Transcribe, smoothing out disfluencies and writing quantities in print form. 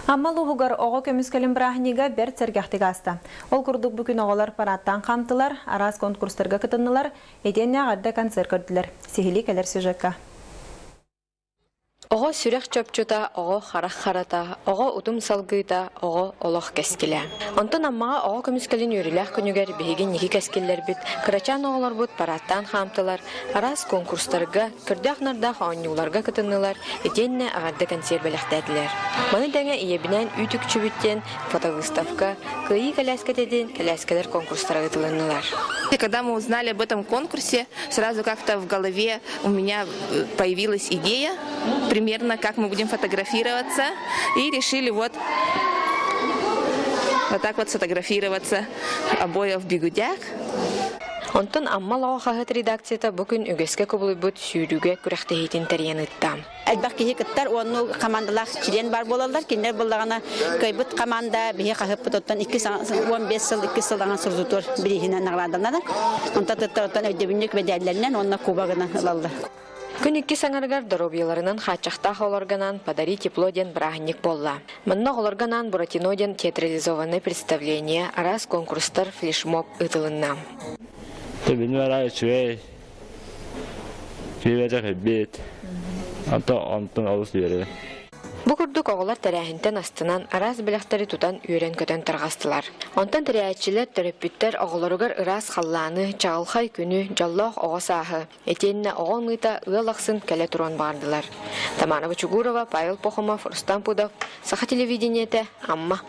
Аммал уғығар оғы көміскелін бірахниға бер цергяқтыға аста. Ол күрдік бүкін оғалар параттан қамтылар, арас конкурстарға кытынылар, еденне ағадда концерт көрділер. Сихили кәлер сюжетка. Ого сүрек чөпчөта, ого харах-харата, ого утум салгыта, ого олох кескиле. Онтон аммаға ого көміскелін өріләқ күнігер бейген неки кескиллер бит, кырачан оғылар бұд параттан қамтылар, арас конкурстарға, күрдәқ-нардақ оңнюларға кытынылар, етенне ағадда концерт бәліқтәділер. Маны дәңе иебінен үйтік чүбіттен фотовыставка, кыйы кәләскетеден кәләскелер конкурстарға кытылынылар. Когда мы узнали об этом конкурсе, сразу как-то в голове у меня появилась идея, примерно как мы будем фотографироваться, и решили вот так вот сфотографироваться обои в бигудях. Онтон аммал оғахат редакцията бүкін үгеске көбілі бұд сүйріге күрәқтейетін тәрияныттам. Әлбәқ кейі күттер, оны командалақ чирен бар болалар, кендер болағына көйбіт команда бейе қағып бұтоттан 15 жыл, 2 жылдаған сұрзутор бірейхінен нағладанады. Онта тұттан өйдебінік бәдәлерінен онына кубағына ылалды. Күн 2 саңаргар доробияларынан хачақтақ оларганан «Подари тепло» ден брахник болла. Мұнна оларганан «Буратино» ден театрализованный представление арас конкурстар флешмоб ытылынна. Бені барай чуэй, күйбәжі бет, антон алыс үйері. Бұқырдық оғылар тәрәхінтен астынан арас біліқтері тұтан үйрен көтен тұрғастылар. Онтан тәрәхетчілер төрөппіттер оғыларығар ырас қалланы, чағылхай күні, жаллақ оғы сағы, етеніне оғын мұйта ұялақсын кәлі тұрон бардылар. Таманова Чугурова, Павел Похомов, Рустам Пудов, Саха телевидениеті, Амма.